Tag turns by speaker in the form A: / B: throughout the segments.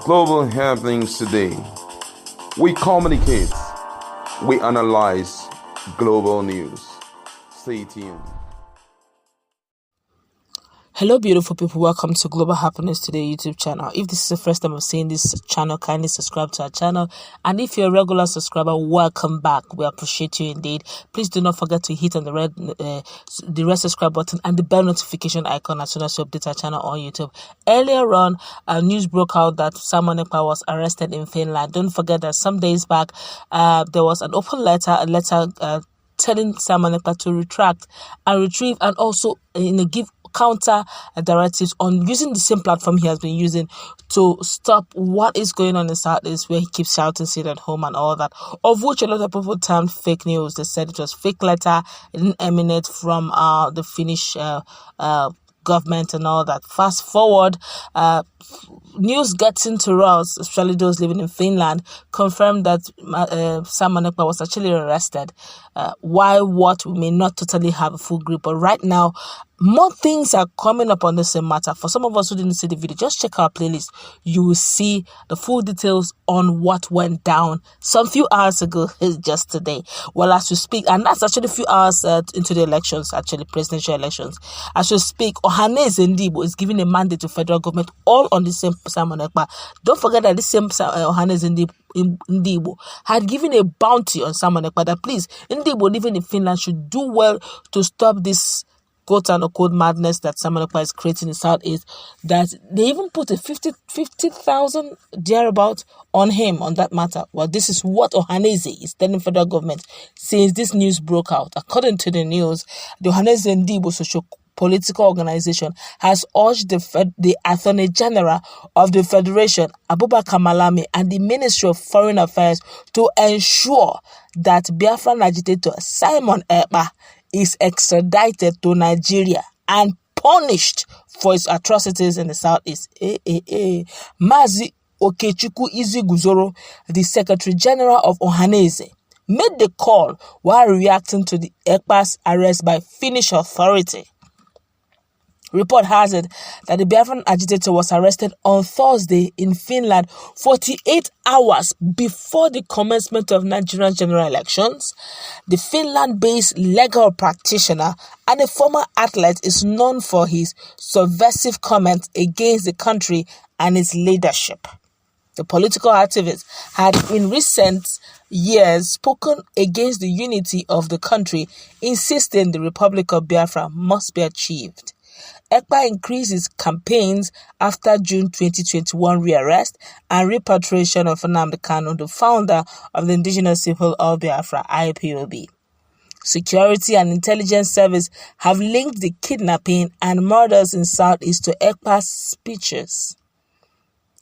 A: Global happenings today. We communicate, we analyze global news. Stay tuned.
B: Hello, beautiful people. Welcome to Global Happiness Today YouTube channel. If this is the first time of seeing this channel, kindly subscribe to our channel. And if you're a regular subscriber, welcome back. We appreciate you indeed. Please do not forget to hit on the red subscribe button and the bell notification icon as soon as you update our channel on YouTube. Earlier on, news broke out that Simon Ekpa was arrested in Finland. Don't forget that some days back, there was an open letter, telling Simon Ekpa to retract and retrieve, and also give counter directives on using the same platform he has been using to stop what is going on in the Southeast, where he keeps shouting "sit at home" and all that, of which a lot of people termed fake news. They said it was fake letter, it didn't emanate from the Finnish government and all that. Fast forward, news getting to us, especially those living in Finland, confirmed that Simon Ekpa was actually arrested. Why, what, we may not totally have a full grip, but right now, more things are coming up on the same matter. For some of us who didn't see the video, just check our playlist. You will see the full details on what went down some few hours ago, just today. Well, as we speak, and that's actually a few hours into the elections, actually presidential elections. As we speak, Ohaneze Ndigbo is giving a mandate to federal government all on the same Simon Ekpa. Don't forget that this same Ohaneze Ndigbo had given a bounty on Simon Ekpa that please, Ndigbo living in Finland should do well to stop this quote-unquote madness that Simon Ekpa is creating in Southeast, that they even put a 50,000 thereabout on him on that matter. Well, this is what Ohaneze is telling federal government since this news broke out. According to the news, the Ohaneze Ndigbo socio-political organization has urged the Attorney General of the Federation, Abubakar Malami, and the Ministry of Foreign Affairs to ensure that Biafran agitator Simon Ekpa is extradited to Nigeria and punished for his atrocities in the Southeast. Mazi Okechukwu Iziguzoro, the Secretary General of Ohaneze, made the call while reacting to the Ekpa's arrest by Finnish authority. Report has it that the Biafran agitator was arrested on Thursday in Finland, 48 hours before the commencement of Nigerian general elections. The Finland-based legal practitioner and a former athlete is known for his subversive comments against the country and its leadership. The political activist had in recent years spoken against the unity of the country, insisting the Republic of Biafra must be achieved. Ekpa increased his campaigns after June 2021 rearrest and repatriation of Nnamdi Kanu, the founder of the Indigenous People of Biafra, ipob. Security and intelligence service have linked the kidnapping and murders in Southeast to Ekpa's speeches.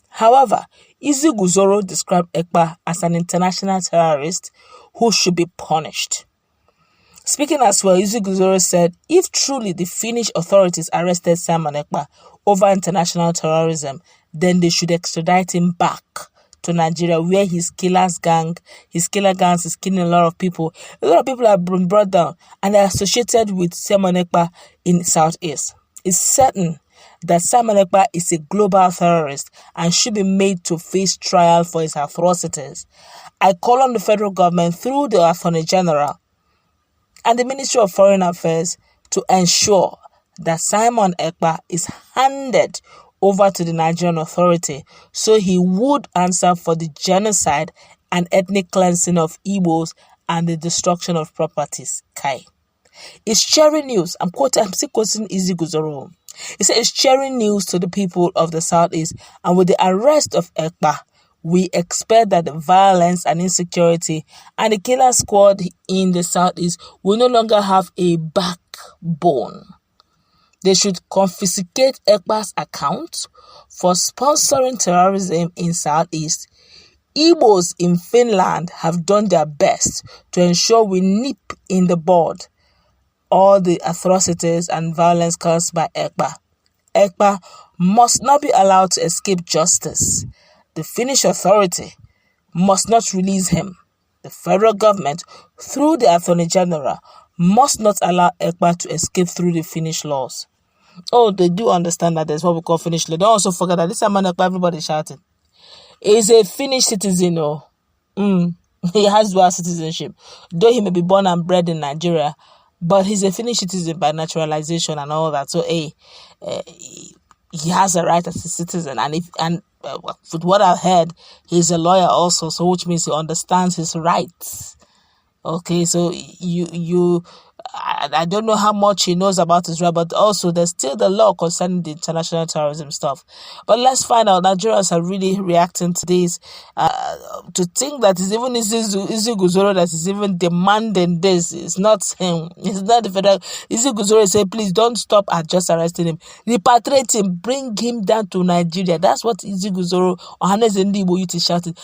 B: However, Iziguzoro described Ekpa as an international terrorist who should be punished. Speaking as well, Iziguzoro said, if truly the Finnish authorities arrested Simon Ekpa over international terrorism, then they should extradite him back to Nigeria, where his killer gangs is killing a lot of people. A lot of people have been brought down and are associated with Simon Ekpa in Southeast. It's certain that Simon Ekpa is a global terrorist and should be made to face trial for his atrocities. I call on the federal government through the Attorney General and the Ministry of Foreign Affairs to ensure that Simon Ekpa is handed over to the Nigerian authority so he would answer for the genocide and ethnic cleansing of Igbos and the destruction of properties. It's sharing news. I'm still quoting Iziguzoro. He said it's sharing news to the people of the Southeast, and with the arrest of Ekpa, we expect that the violence and insecurity and the killer squad in the Southeast will no longer have a backbone. They should confiscate Ekpa's account for sponsoring terrorism in Southeast. Igbos in Finland have done their best to ensure we nip in the bud all the atrocities and violence caused by Ekpa. Ekpa must not be allowed to escape justice. The Finnish authority must not release him. The federal government, through the Attorney General, must not allow Ekpa to escape through the Finnish laws. Oh, they do understand that there's what we call Finnish law. Don't also forget that this Simon Ekpa, everybody shouting. is a Finnish citizen. He has dual citizenship. Though he may be born and bred in Nigeria, but he's a Finnish citizen by naturalization and all that. So, he has a right as a citizen. And with what I've heard, he's a lawyer also, so which means he understands his rights. Okay, so I don't know how much he knows about Israel, but also there's still the law concerning the international terrorism stuff. But let's find out. Nigerians are really reacting to this. To think that it's even Izi Guzoro that is even demanding this. It's not him. It's not the federal. Izi Guzoro say, please don't stop at just arresting him. Repatriate him. Bring him down to Nigeria. That's what Izi Guzoro Ohaneze Ndigbo youth is shouting.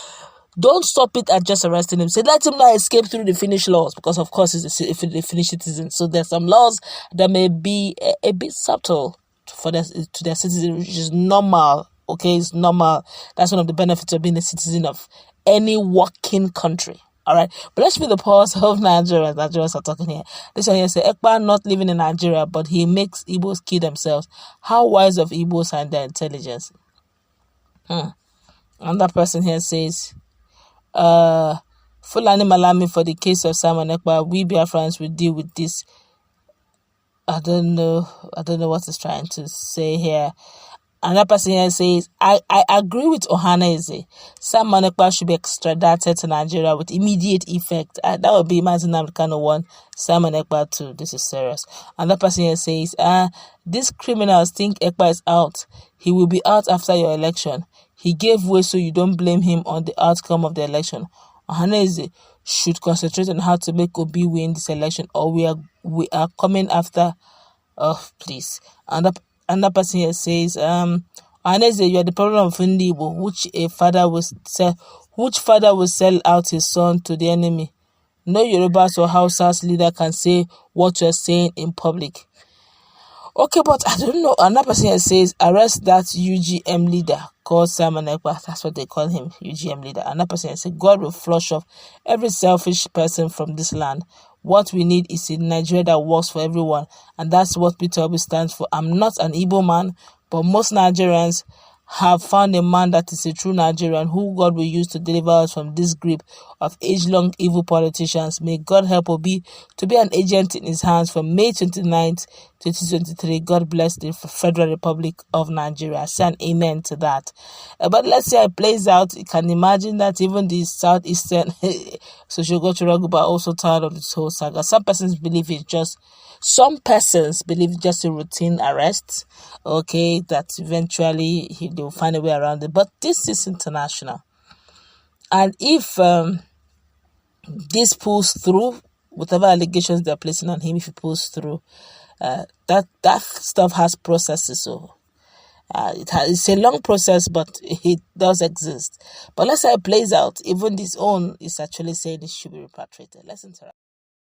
B: Don't stop it at just arresting him. Say, let him not escape through the Finnish laws, because of course he's a Finnish citizen. So there's some laws that may be a bit subtle to their citizens, which is normal. Okay, it's normal. That's one of the benefits of being a citizen of any working country. All right, but let's be the pulse of Nigerians. Nigerians are talking here. This one here says, Ekpa not living in Nigeria, but he makes Igbos kill themselves. How wise of Igbos and their intelligence. Another person here says, Fulani Malami for the case of Simon Ekpa. We Biafrans will deal with this. I don't know what he's trying to say here. Another person here says, I agree with Ohaneze. Simon Ekpa should be extradited to Nigeria with immediate effect. That would be Mazin kind of one. Simon Ekpa too. This is serious. Another person here says, these criminals think Ekpa is out. He will be out after your election. He gave way, so you don't blame him on the outcome of the election. Ohaneze should concentrate on how to make Obi win this election, or we are coming after. Oh, please. Another person here says, Ohaneze, you are the problem of Ndigbo, which father will sell out his son to the enemy. No Yorubas or Hausa's leader can say what you are saying in public. Okay, but I don't know. Another person here says, arrest that UGM leader called Simon Ekpa. That's what they call him, UGM leader. Another person here says, God will flush off every selfish person from this land. What we need is a Nigeria that works for everyone. And that's what Peter Obi stands for. I'm not an Igbo man, but most Nigerians have found a man that is a true Nigerian who God will use to deliver us from this grip of age-long evil politicians. May God help Obi to be an agent in his hands from May 29th, 2023. God bless the Federal Republic of Nigeria. I say an amen to that. But let's see how it plays out. You can imagine that even the southeastern Soshiogo are also tired of this whole saga. Some persons believe it's just a routine arrest, okay, that eventually they'll find a way around it. But this is international. And if this pulls through, whatever allegations they're placing on him, if he pulls through, that stuff has processes. So it's a long process, but it does exist. But let's say it plays out. Even this own is actually saying it should be repatriated. Let's interact.